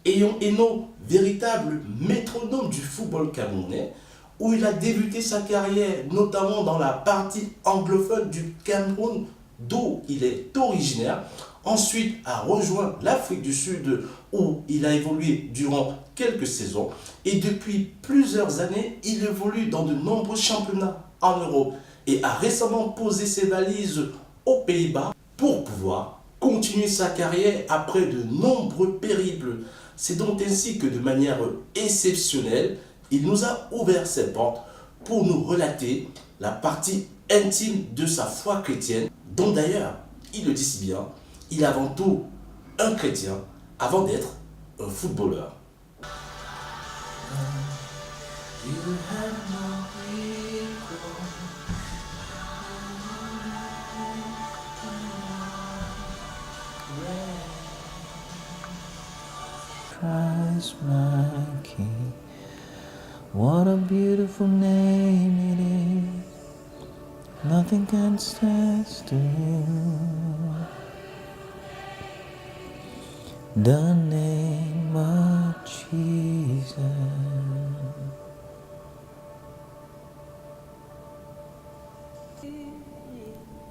Eyon Eno, véritable métronome du football camerounais, où il a débuté sa carrière, notamment dans la partie anglophone du Cameroun, d'où il est originaire. Ensuite, a rejoint l'Afrique du Sud, où il a évolué durant quelques saisons. Et depuis plusieurs années, il évolue dans de nombreux championnats en Europe et a récemment posé ses valises aux Pays-Bas pour pouvoir continuer sa carrière après de nombreux périples. C'est donc ainsi que de manière exceptionnelle, il nous a ouvert ses portes pour nous relater la partie intime de sa foi chrétienne, dont d'ailleurs, il le dit si bien, il est avant tout un chrétien avant d'être un footballeur. Christ my King, what a beautiful name it is, nothing can stand still, the name of Jesus.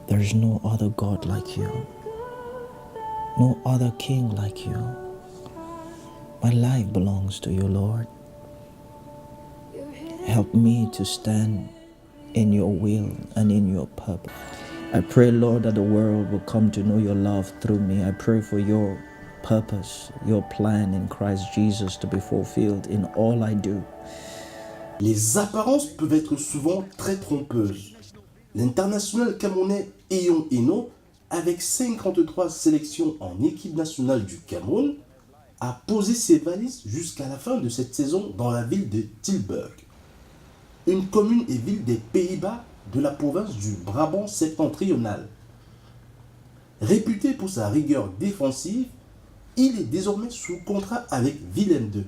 There is no other God like you, no other King like you. My life belongs to you, Lord. Help me to stand in your will and in your purpose. I pray, Lord, that the world will come to know your love through me. I pray for your purpose, your plan in Christ Jesus to be fulfilled in all I do. Les apparences peuvent être souvent très trompeuses. L'international camerounais Eyon Eno, avec 53 sélections en équipe nationale du Cameroun, a posé ses valises jusqu'à la fin de cette saison dans la ville de Tilburg, une commune et ville des Pays-Bas de la province du Brabant septentrional. Réputé pour sa rigueur défensive, il est désormais sous contrat avec Willem II.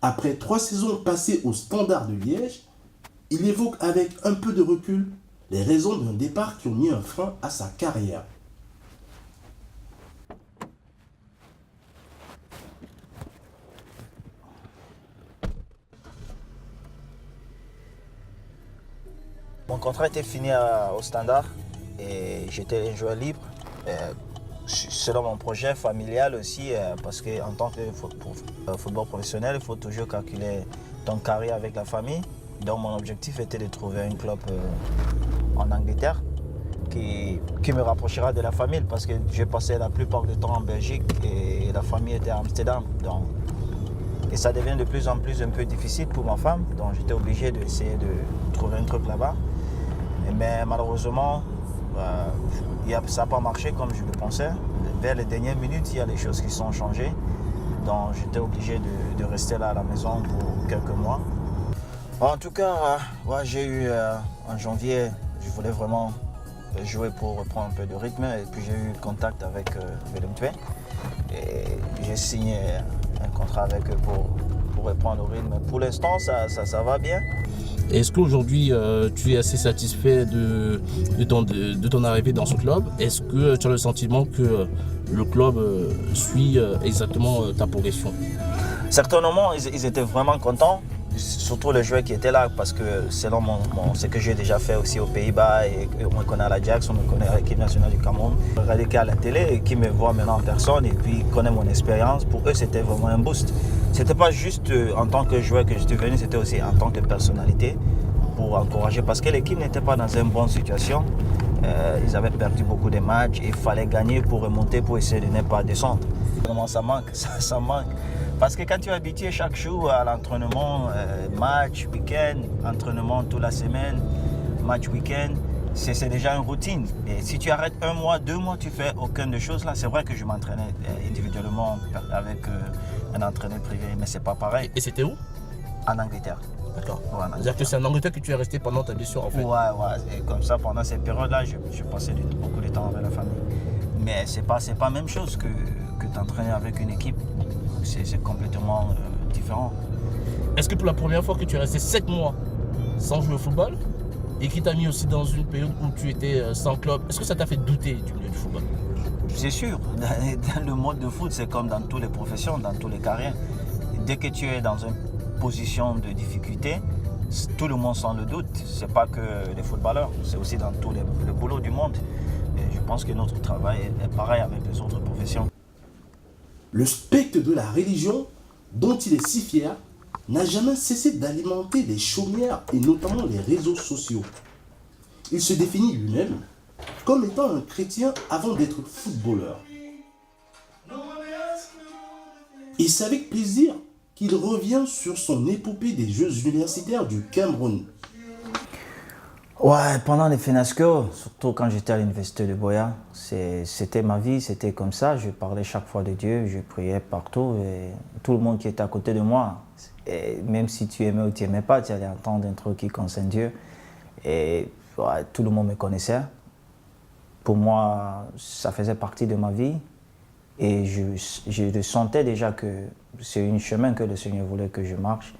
Après 3 saisons passées au Standard de Liège, il évoque avec un peu de recul les raisons d'un départ qui ont mis un frein à sa carrière. Mon contrat était fini au Standard et j'étais un joueur libre. Selon mon projet familial aussi, parce qu'en tant que football professionnel, il faut toujours calculer ton carrière avec la famille. Donc mon objectif était de trouver un club en Angleterre qui me rapprochera de la famille parce que j'ai passé la plupart du temps en Belgique et la famille était à Amsterdam. Donc, et ça devient de plus en plus un peu difficile pour ma femme. Donc j'étais obligé d'essayer de trouver un truc là-bas. Mais malheureusement, ça n'a pas marché comme je le pensais. Vers les dernières minutes, il y a des choses qui sont changées. Donc j'étais obligé de rester là à la maison pour quelques mois. En tout cas, j'ai eu en janvier, je voulais vraiment jouer pour reprendre un peu de rythme. Et puis j'ai eu contact avec Willem II. Et j'ai signé un contrat avec eux pour reprendre le rythme. Pour l'instant, ça va bien. Est-ce qu'aujourd'hui tu es assez satisfait de ton arrivée dans ce club? Est-ce que tu as le sentiment que le club suit exactement ta progression? Certainement, ils étaient vraiment contents, surtout les joueurs qui étaient là, parce que selon ce que j'ai déjà fait aussi aux Pays-Bas, et on me connaît à l'Ajax, on me connaît à l'équipe nationale du Cameroun, regardez à la télé et qui me voient maintenant en personne et puis connaissent mon expérience, pour eux c'était vraiment un boost. C'était pas juste en tant que joueur que j'étais venu, c'était aussi en tant que personnalité pour encourager, parce que l'équipe n'était pas dans une bonne situation. Ils avaient perdu beaucoup de matchs et il fallait gagner pour remonter, pour essayer de ne pas descendre. Vraiment ça manque, ça manque. Parce que quand tu es habitué chaque jour à l'entraînement, match, week-end, entraînement toute la semaine, match, week-end, c'est déjà une routine. Et si tu arrêtes 1 mois, 2 mois, tu fais aucune de choses là. C'est vrai que je m'entraînais individuellement avec un entraîneur privé, mais c'est pas pareil. Et c'était où? En Angleterre. D'accord. Ouais, C'est-à-dire que c'est en Angleterre que tu es resté pendant ta blessure en fait? Ouais. Et comme ça, pendant cette période-là, je passais beaucoup de temps avec la famille. Mais c'est pas la même chose que t'entraîner avec une équipe. C'est complètement différent. Est-ce que pour la première fois que tu es resté 7 mois sans jouer au football, et qui t'a mis aussi dans une période où tu étais sans club, est-ce que ça t'a fait douter du milieu du football? C'est sûr, dans le monde de foot, c'est comme dans toutes les professions, dans toutes les carrières. Dès que tu es dans une position de difficulté, tout le monde sent le doute. Ce n'est pas que les footballeurs, c'est aussi dans tous les boulots du monde. Et je pense que notre travail est pareil avec les autres professions. Le spectre de la religion, dont il est si fier, n'a jamais cessé d'alimenter les chaumières et notamment les réseaux sociaux. Il se définit lui-même comme étant un chrétien avant d'être footballeur. Et c'est avec plaisir qu'il revient sur son épopée des Jeux universitaires du Cameroun. Ouais, pendant les FENASCO, surtout quand j'étais à l'université de Boya, c'était ma vie, c'était comme ça. Je parlais chaque fois de Dieu, je priais partout et tout le monde qui était à côté de moi, et même si tu aimais ou tu n'aimais pas, tu allais entendre un truc qui concerne Dieu. Et ouais, tout le monde me connaissait. Pour moi, ça faisait partie de ma vie et je le sentais déjà que c'est un chemin que le Seigneur voulait que je marche.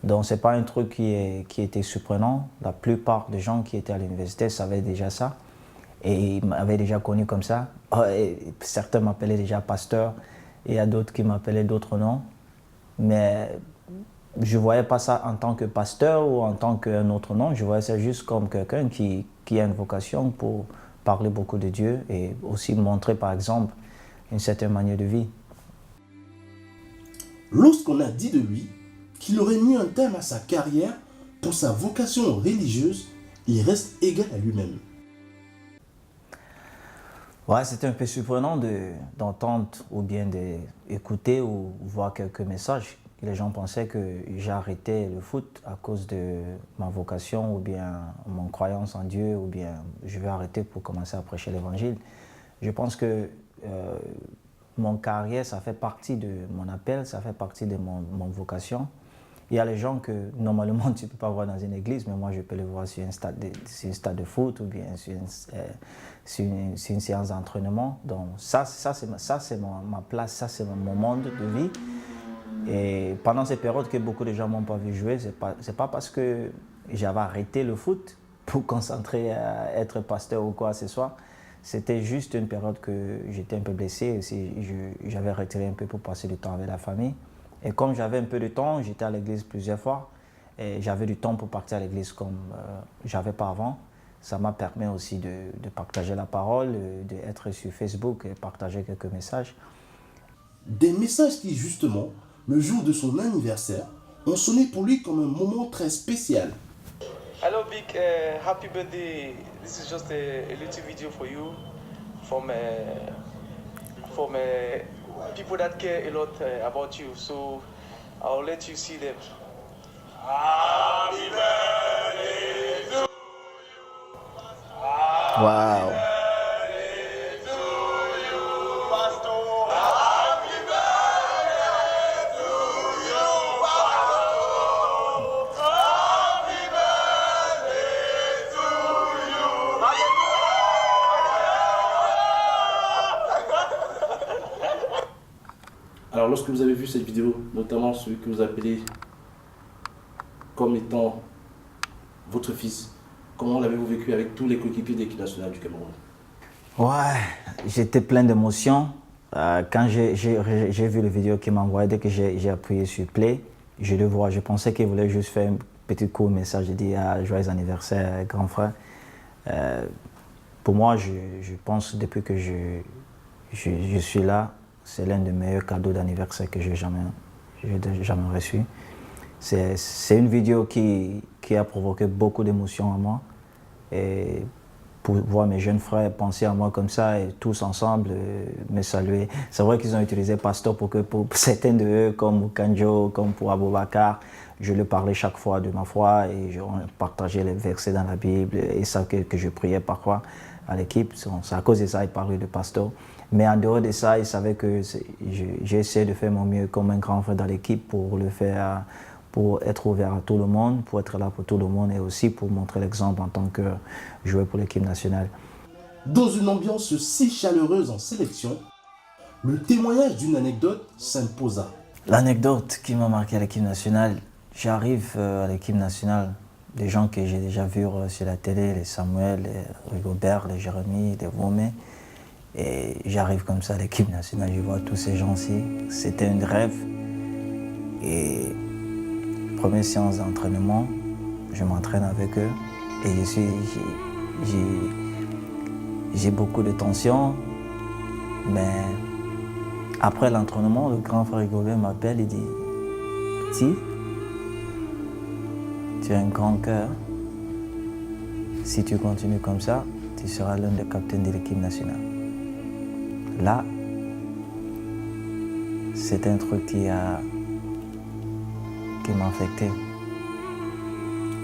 Donc ce n'est pas un truc qui était surprenant. La plupart des gens qui étaient à l'université savaient déjà ça et ils m'avaient déjà connu comme ça. Et certains m'appelaient déjà pasteur et il y a d'autres qui m'appelaient d'autres noms. Mais je ne voyais pas ça en tant que pasteur ou en tant qu'un autre nom. Je voyais ça juste comme quelqu'un qui a une vocation pour parler beaucoup de Dieu et aussi montrer par exemple une certaine manière de vie. Lorsqu'on a dit de lui qu'il aurait mis un terme à sa carrière pour sa vocation religieuse, il reste égal à lui-même. Ouais, c'était un peu surprenant d'entendre ou bien d'écouter ou voir quelques messages. Les gens pensaient que j'ai arrêté le foot à cause de ma vocation ou bien mon croyance en Dieu ou bien je vais arrêter pour commencer à prêcher l'évangile. Je pense que mon carrière, ça fait partie de mon appel, ça fait partie de mon vocation. Il y a les gens que normalement tu ne peux pas voir dans une église, mais moi je peux les voir sur un stade de foot ou bien sur une séance d'entraînement. Donc ça c'est ma place, ça c'est mon monde de vie. Et pendant ces périodes que beaucoup de gens ne m'ont pas vu jouer, c'est pas parce que j'avais arrêté le foot pour concentrer à être pasteur ou quoi que ce soit. C'était juste une période que j'étais un peu blessé aussi. J'avais retiré un peu pour passer du temps avec la famille. Et comme j'avais un peu de temps, j'étais à l'église plusieurs fois. Et j'avais du temps pour partir à l'église comme j'avais pas avant. Ça m'a permis aussi de partager la parole, d'être sur Facebook et partager quelques messages. Des messages qui, justement, le jour de son anniversaire, ont sonné pour lui comme un moment très spécial. Hello Vic, happy birthday. This is just a little video for you from people that care a lot about you. So I'll let you see them. Happy birthday to you. Wow. Alors lorsque vous avez vu cette vidéo, notamment celui que vous appelez comme étant votre fils, comment l'avez-vous vécu avec tous les coéquipiers de l'équipe nationale du Cameroun? Ouais, j'étais plein d'émotions. Quand j'ai vu la vidéo qu'il m'a envoyée, dès que j'ai appuyé sur play, je le vois. Je pensais qu'il voulait juste faire un petit court message. J'ai dit joyeux anniversaire, grand frère. Pour moi, je pense depuis que je suis là, c'est l'un des meilleurs cadeaux d'anniversaire que j'ai jamais reçu. C'est une vidéo qui a provoqué beaucoup d'émotions en moi. Et pour voir mes jeunes frères penser à moi comme ça et tous ensemble me saluer. C'est vrai qu'ils ont utilisé Pasteur pour certains d'eux, comme Kanjo, comme pour Aboubakar, je leur parlais chaque fois de ma foi et je partageais les versets dans la Bible et ça que je priais parfois à l'équipe. C'est à cause de ça qu'ils parlaient de Pasteur. Mais en dehors de ça, ils savaient que j'ai essayé de faire mon mieux comme un grand frère dans l'équipe pour le faire, pour être ouvert à tout le monde, pour être là pour tout le monde et aussi pour montrer l'exemple en tant que joueur pour l'équipe nationale. Dans une ambiance si chaleureuse en sélection, le témoignage d'une anecdote s'imposa. L'anecdote qui m'a marqué à l'équipe nationale, j'arrive à l'équipe nationale, des gens que j'ai déjà vus sur la télé, les Samuel, les Rigobert, les Jérémy, les Vomé. Et j'arrive comme ça à l'équipe nationale, je vois tous ces gens-ci. C'était un rêve. Et première séance d'entraînement, je m'entraîne avec eux. Et j'ai beaucoup de tension. Mais après l'entraînement, le grand frère Rigobert m'appelle et dit « Petit, tu as un grand cœur. Si tu continues comme ça, tu seras l'un des capitaines de l'équipe nationale. » Là, c'est un truc qui m'a affecté.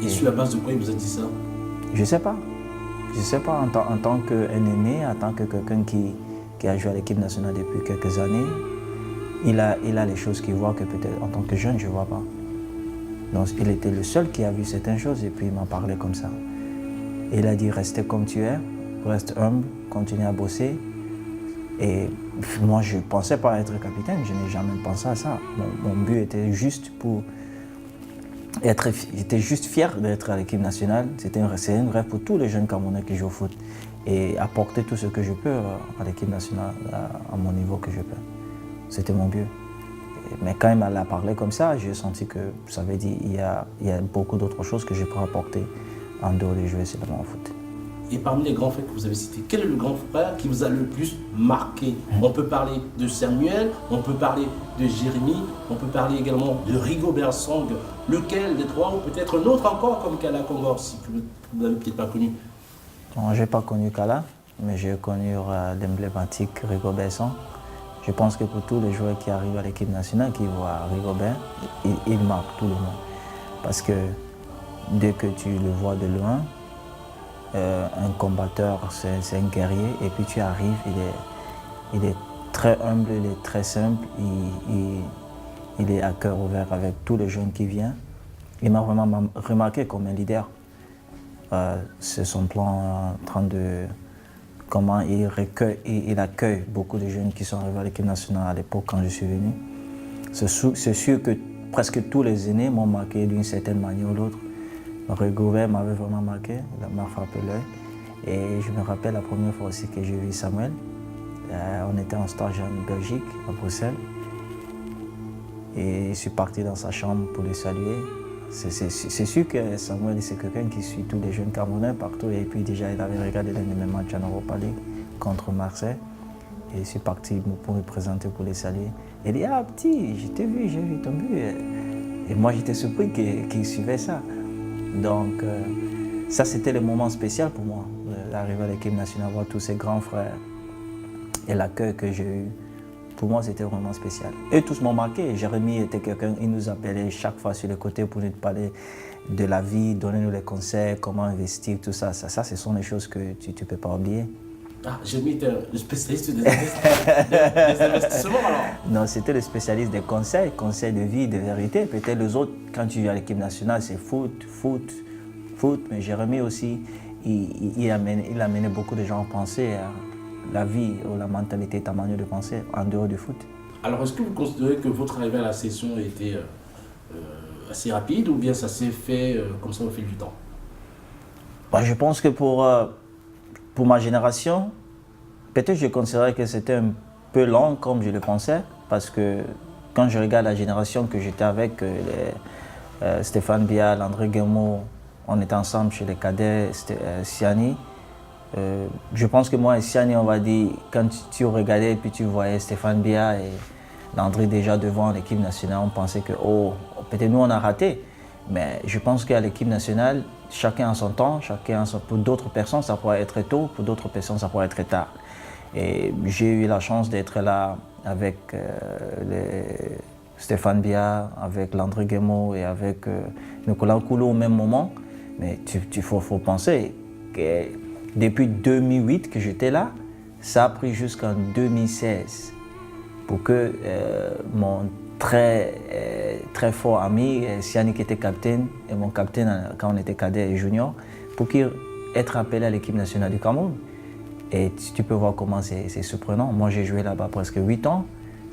Et sur la base de quoi il vous a dit ça? Je sais pas. Je sais pas, en tant qu'un aîné, en tant que quelqu'un qui a joué à l'équipe nationale depuis quelques années, il a les choses qu'il voit que peut-être en tant que jeune, je ne vois pas. Donc il était le seul qui a vu certaines choses et puis il m'a parlé comme ça. Et il a dit, restez comme tu es, reste humble, continue à bosser. Et moi, je ne pensais pas être capitaine, je n'ai jamais pensé à ça. Mon but était juste j'étais juste fier d'être à l'équipe nationale. C'est un rêve pour tous les jeunes Camerounais qui jouent au foot. Et apporter tout ce que je peux à l'équipe nationale, à mon niveau que je peux. C'était mon but. Mais quand il m'a parlé comme ça, j'ai senti que ça veut dire qu'il y a beaucoup d'autres choses que je peux apporter en dehors de jouer seulement au foot. Et parmi les grands frères que vous avez cités, quel est le grand frère qui vous a le plus marqué? On peut parler de Samuel, on peut parler de Jérémy, on peut parler également de Rigobert Song. Lequel des trois, ou peut-être un autre encore comme Kala Kongor, si vous n'avez peut-être pas connu? Bon, je n'ai pas connu Kala, mais j'ai connu l'emblématique Rigobert Song. Je pense que pour tous les joueurs qui arrivent à l'équipe nationale, qui voient Rigobert, il marque tout le monde. Parce que dès que tu le vois de loin, un combatteur, c'est un guerrier, et puis tu arrives, il est très humble, il est très simple, il est à cœur ouvert avec tous les jeunes qui viennent. Il m'a vraiment remarqué comme un leader. C'est son plan comment il accueille beaucoup de jeunes qui sont arrivés à l'équipe nationale à l'époque quand je suis venu. C'est sûr que presque tous les aînés m'ont marqué d'une certaine manière ou l'autre. Rigobert m'avait vraiment marqué, il m'a frappé l'œil. Et je me rappelle la première fois aussi que j'ai vu Samuel. On était en stage en Belgique, à Bruxelles. Et je suis parti dans sa chambre pour le saluer. C'est sûr que Samuel, c'est quelqu'un qui suit tous les jeunes Camerounais partout. Et puis déjà, il avait regardé l'un de mes matchs en Europa League contre Marseille. Et je suis parti pour me présenter, pour les saluer. Il dit, ah petit, je t'ai vu, j'ai vu ton but. Et moi, j'étais surpris qu'il suivait ça. Donc, ça, c'était le moment spécial pour moi, d'arriver à l'équipe nationale, voir tous ces grands frères et l'accueil que j'ai eu. Pour moi, c'était vraiment spécial. Et tous m'ont marqué. Jérémy était quelqu'un, il nous appelait chaque fois sur le côté pour nous parler de la vie, donner nous les conseils, comment investir, tout ça. Ça, ce sont des choses que tu ne peux pas oublier. Ah, Jérémy était le spécialiste des investissements alors? Non, c'était le spécialiste des conseils de vie, de vérité. Peut-être les autres, quand tu viens à l'équipe nationale, c'est foot. Mais Jérémy aussi, il amenait beaucoup de gens à penser à la vie ou la mentalité, ta manière de penser en dehors du foot. Alors, est-ce que vous considérez que votre arrivée à la session a été assez rapide ou bien ça s'est fait comme ça au fil du temps? Je pense que pour ma génération, peut-être je considérais que c'était un peu long comme je le pensais, parce que quand je regarde la génération que j'étais avec, Stéphane Bial, André Guémot, on était ensemble chez les cadets, Siani. Je pense que moi et Siani, on va dire, quand tu regardais et puis tu voyais Stéphane Bial et André déjà devant l'équipe nationale, on pensait que peut-être nous on a raté. Mais je pense qu'à l'équipe nationale, chacun a son temps, pour d'autres personnes ça pourrait être tôt, pour d'autres personnes ça pourrait être tard. Et j'ai eu la chance d'être là avec Stéphane Biya, avec Landry Guémot et avec Nicolas Koulou au même moment. Mais il faut penser que depuis 2008 que j'étais là, ça a pris jusqu'en 2016 pour que mon très fort ami, Siani qui était capitaine, et mon capitaine quand on était cadet et junior, pour qu'il être appelé à l'équipe nationale du Cameroun. Et tu peux voir comment c'est surprenant. Moi j'ai joué là-bas presque 8 ans,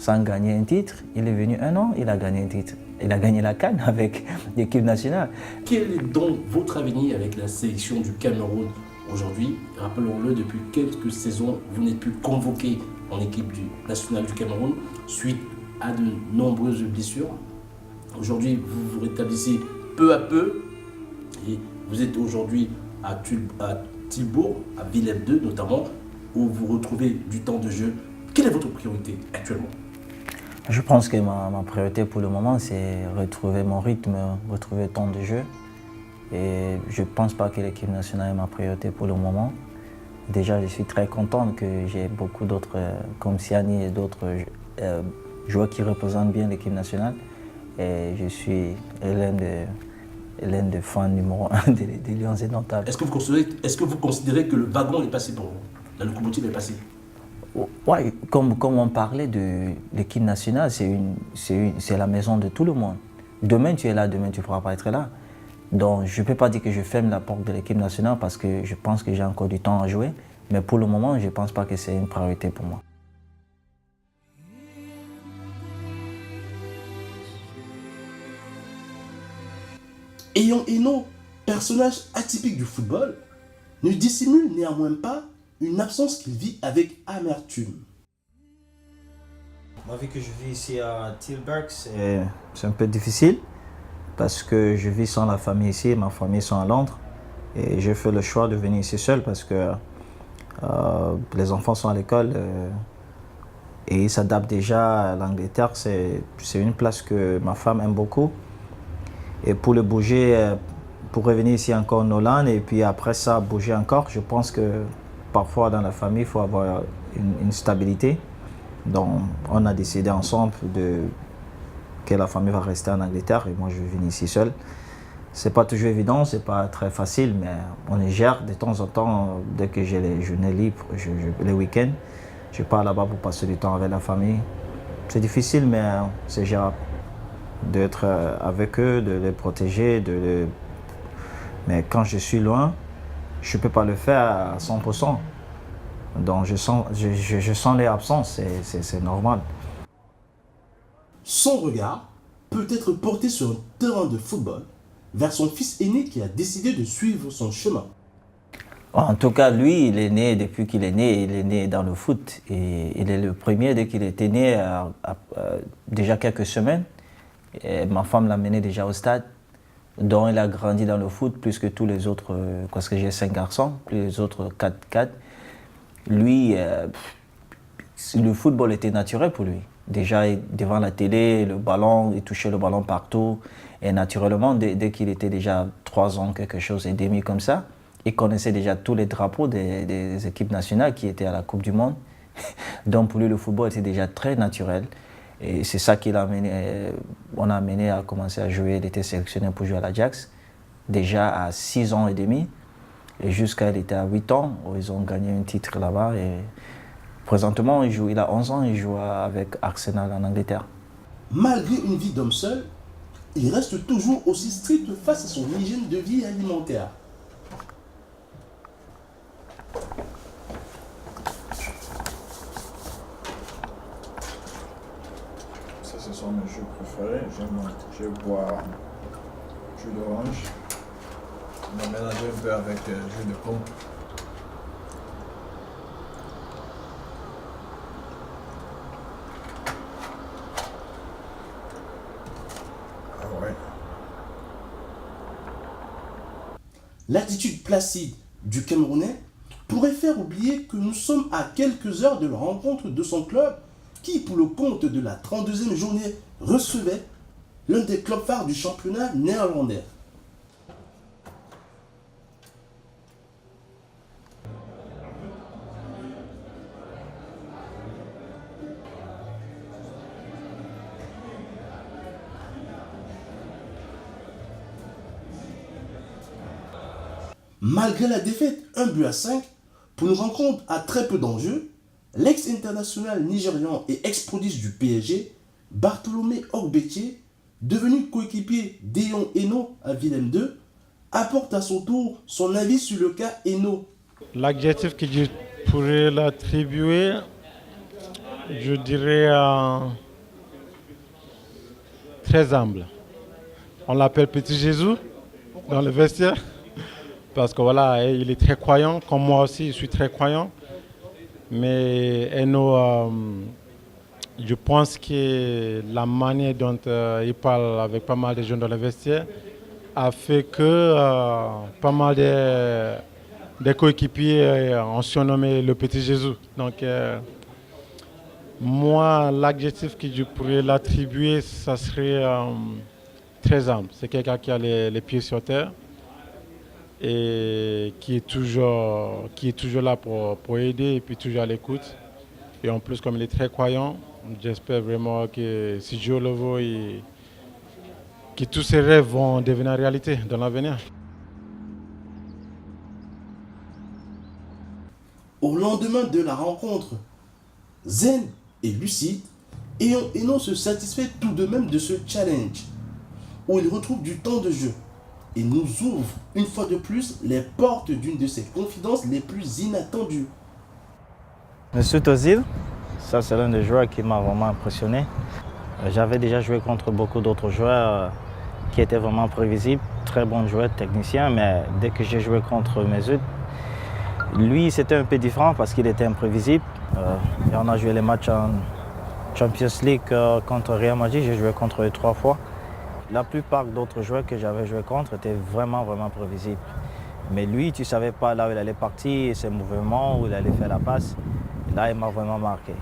sans gagner un titre. Il est venu 1 an, il a gagné un titre. Il a gagné la CAN avec l'équipe nationale. Quel est donc votre avenir avec la sélection du Cameroun aujourd'hui? Rappelons-le, depuis quelques saisons, vous n'êtes plus convoqué en équipe nationale du Cameroun suite à de nombreuses blessures. Aujourd'hui, vous vous rétablissez peu à peu et vous êtes aujourd'hui à Tilbourg, à Villepinte 2 notamment, où vous retrouvez du temps de jeu. Quelle est votre priorité actuellement? Je pense que ma priorité pour le moment, c'est retrouver mon rythme, retrouver le temps de jeu. Et je ne pense pas que l'équipe nationale est ma priorité pour le moment. Déjà, je suis très content que j'ai beaucoup d'autres, comme Siani et d'autres joueurs qui représentent bien l'équipe nationale. Et je suis l'un des fans numéro 1 des Lions indomptables. Est-ce que vous considérez que le wagon est passé pour vous? La locomotive est passée? Oui, comme on parlait de l'équipe nationale, c'est la maison de tout le monde. Demain, tu es là, demain, tu ne pourras pas être là. Donc, je ne peux pas dire que je ferme la porte de l'équipe nationale parce que je pense que j'ai encore du temps à jouer. Mais pour le moment, je ne pense pas que c'est une priorité pour moi. Eyon Eno, personnage atypique du football, ne dissimule néanmoins pas une absence qu'il vit avec amertume. La vie que je vis ici à Tilburg, c'est un peu difficile parce que je vis sans la famille ici, ma famille sont à Londres et j'ai fait le choix de venir ici seul parce que les enfants sont à l'école et ils s'adaptent déjà à l'Angleterre. C'est une place que ma femme aime beaucoup et pour le bouger, pour revenir ici encore en Hollande et puis après ça bouger encore, je pense que parfois dans la famille il faut avoir une stabilité. Donc on a décidé ensemble que la famille va rester en Angleterre et moi je vais venir ici seul. C'est pas toujours évident, c'est pas très facile, mais on les gère de temps en temps. Dès que j'ai les journées libres, les week-ends, je pars là-bas pour passer du temps avec la famille. C'est difficile, mais c'est gérable. D'être avec eux, de les protéger, mais quand je suis loin, je peux pas le faire à 100%. Donc je sens les absences, c'est normal. Son regard peut être porté sur un terrain de football vers son fils aîné qui a décidé de suivre son chemin. En tout cas, lui, il est né, depuis qu'il est né dans le foot. Et il est le premier, dès qu'il était né, déjà quelques semaines. Et ma femme l'a mené déjà au stade. Donc il a grandi dans le foot plus que tous les autres, parce que j'ai 5 garçons, plus les autres 4. Lui, le football était naturel pour lui. Déjà devant la télé, le ballon, il touchait le ballon partout. Et naturellement, dès qu'il était déjà 3 ans, quelque chose et demi comme ça, il connaissait déjà tous les drapeaux des équipes nationales qui étaient à la Coupe du Monde. Donc pour lui, le football était déjà très naturel. Et c'est ça on a amené à commencer à jouer. Il était sélectionné pour jouer à l'Ajax, déjà à 6 ans et demi. Et jusqu'à il était à 8 ans, où ils ont gagné un titre là-bas. Et présentement, il a 11 ans, il joue avec Arsenal en Angleterre. Malgré une vie d'homme seul, il reste toujours aussi strict face à son hygiène de vie alimentaire. Ça, ce sont mes jus préférés. Je bois jus d'orange. On va mélanger un peu avec jus de pomme. Ah ouais. L'attitude placide du Camerounais pourrait faire oublier que nous sommes à quelques heures de la rencontre de son club qui, pour le compte de la 32e journée, recevait l'un des clubs phares du championnat néerlandais. Malgré la défaite 1-5, pour une rencontre à très peu d'enjeux, l'ex-international nigérian et ex-prodige du PSG, Bartholomé Ogbetje, devenu coéquipier d'Eyon Eno à Villepinte 2, apporte à son tour son avis sur le cas Eno. L'adjectif que je pourrais l'attribuer, Je dirais très humble. On l'appelle Petit Jésus dans le vestiaire parce que voilà, il est très croyant, comme moi aussi, je suis très croyant. Mais je pense que la manière dont il parle avec pas mal de jeunes dans le vestiaire a fait que pas mal de coéquipiers ont surnommé le Petit Jésus. Donc, moi, l'adjectif que je pourrais l'attribuer, ça serait très humble. C'est quelqu'un qui a les pieds sur terre et qui est toujours là pour aider et puis toujours à l'écoute. Et en plus, comme il est très croyant, j'espère vraiment que si Dieu le veut, que tous ses rêves vont devenir réalité dans l'avenir. Au lendemain de la rencontre, zen et lucide, Eno se satisfait tout de même de ce challenge, où il retrouve du temps de jeu et nous ouvre une fois de plus les portes d'une de ses confidences les plus inattendues. Monsieur Ozil, ça c'est l'un des joueurs qui m'a vraiment impressionné. J'avais déjà joué contre beaucoup d'autres joueurs qui étaient vraiment prévisibles, très bons joueurs, techniciens, mais dès que j'ai joué contre Mesut, lui c'était un peu différent parce qu'il était imprévisible. Et on a joué les matchs en Champions League contre Real Madrid, j'ai joué contre eux 3 fois. La plupart d'autres joueurs que j'avais joué contre étaient vraiment prévisibles. Mais lui, tu ne savais pas là où il allait partir, ses mouvements, où il allait faire la passe. Là, il m'a vraiment marqué.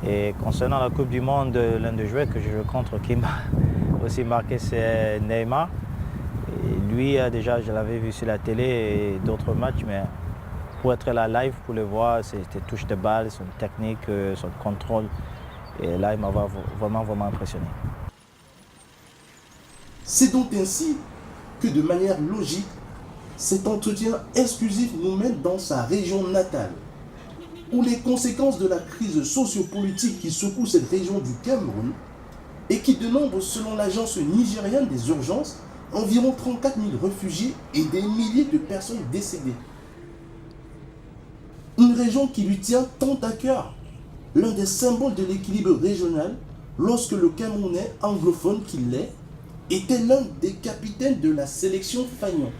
Et concernant la Coupe du Monde, l'un des joueurs que je joue contre qui m'a aussi marqué, c'est Neymar. Et lui, déjà, je l'avais vu sur la télé et d'autres matchs, mais pour être là live, pour le voir, c'était touche de balle, son technique, son contrôle. Et là, il m'a vraiment impressionné. C'est donc ainsi que de manière logique, cet entretien exclusif nous mène dans sa région natale, où les conséquences de la crise sociopolitique qui secoue cette région du Cameroun et qui dénombre, selon l'agence nigériane des urgences, environ 34 000 réfugiés et des milliers de personnes décédées. Une région qui lui tient tant à cœur, l'un des symboles de l'équilibre régional, lorsque le Camerounais anglophone qu'il est était l'un des capitaines de la sélection Fagnon.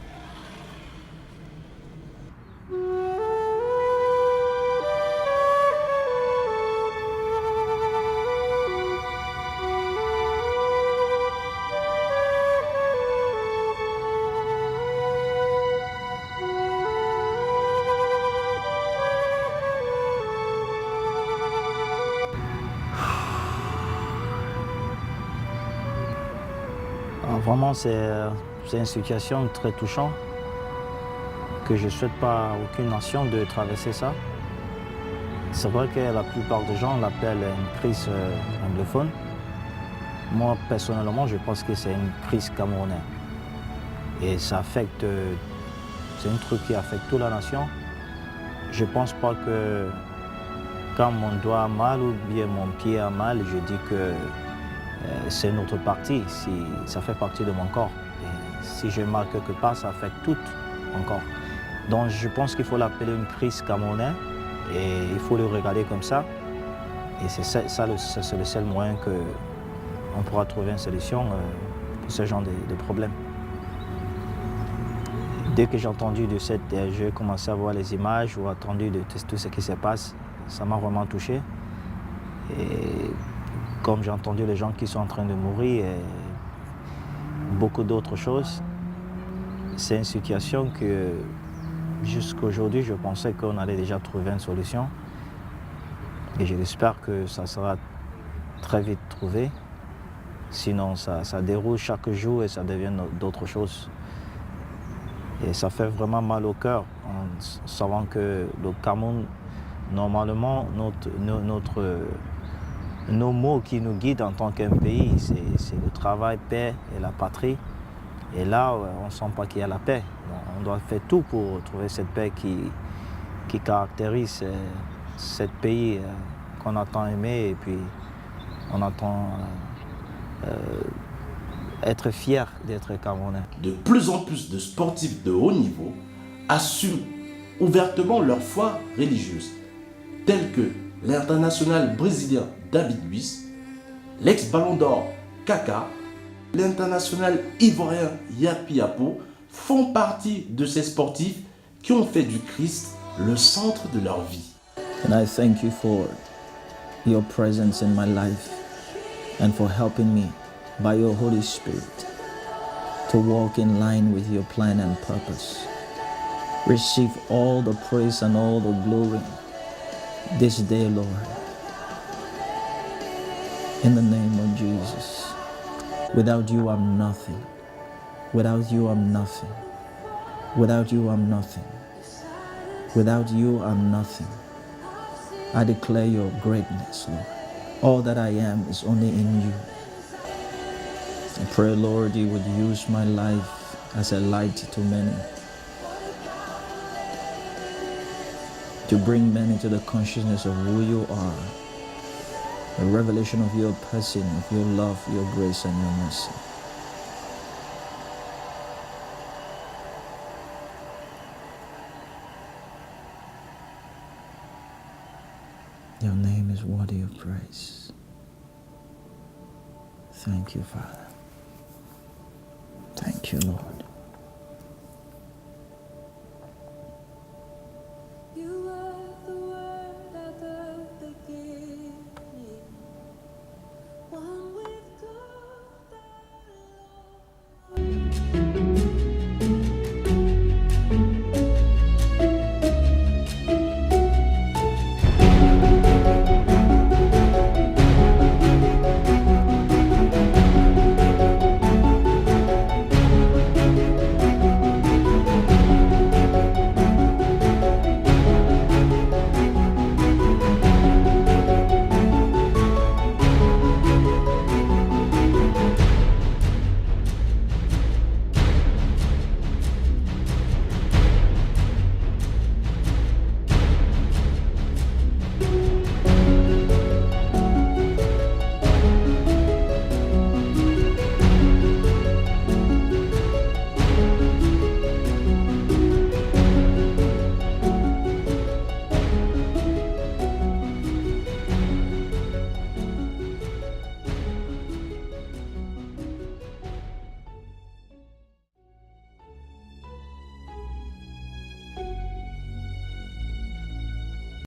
Vraiment, c'est une situation très touchante que je ne souhaite pas à aucune nation de traverser ça. C'est vrai que la plupart des gens l'appellent une crise anglophone. Moi, personnellement, je pense que c'est une crise camerounaise. Et ça affecte, c'est un truc qui affecte toute la nation. Je ne pense pas que quand mon doigt a mal ou bien mon pied a mal, je dis que c'est notre partie, si ça fait partie de mon corps. Et si j'ai mal quelque part, ça affecte tout mon corps. Donc je pense qu'il faut l'appeler une crise camerounaise et il faut le regarder comme ça. Et c'est le seul moyen qu'on pourra trouver une solution pour ce genre de problème. Dès que j'ai entendu de cette, j'ai commencé à voir les images ou entendu de tout ce qui se passe, ça m'a vraiment touché. Et comme j'ai entendu les gens qui sont en train de mourir et beaucoup d'autres choses, c'est une situation que jusqu'à aujourd'hui, je pensais qu'on allait déjà trouver une solution. Et j'espère que ça sera très vite trouvé. Sinon, ça déroule chaque jour et ça devient d'autres choses. Et ça fait vraiment mal au cœur en savant que le Cameroun, normalement, nos mots qui nous guident en tant qu'un pays, c'est le travail, paix et la patrie. Et là, on ne sent pas qu'il y a la paix. On doit faire tout pour trouver cette paix qui caractérise ce pays qu'on a tant aimé et puis on attend être fier d'être Camerounais. De plus en plus de sportifs de haut niveau assument ouvertement leur foi religieuse, tels que l'international brésilien David Luiz, l'ex-ballon d'or Kaka, l'international ivoirien Yapi Apo font partie de ces sportifs qui ont fait du Christ le centre de leur vie. And I thank you for your presence in my life and for helping me by your Holy Spirit to walk in line with your plan and purpose. Receive all the praise and all the glory this day, Lord. In the name of Jesus. Without you, I'm nothing. Without you, I'm nothing. Without you, I'm nothing. Without you, I'm nothing. I declare your greatness, Lord. All that I am is only in you. I pray, Lord, you would use my life as a light to many, to bring many to the consciousness of who you are, a revelation of your person, of your love, your grace, and your mercy. Your name is worthy of praise. Thank you, Father. Thank you, Lord.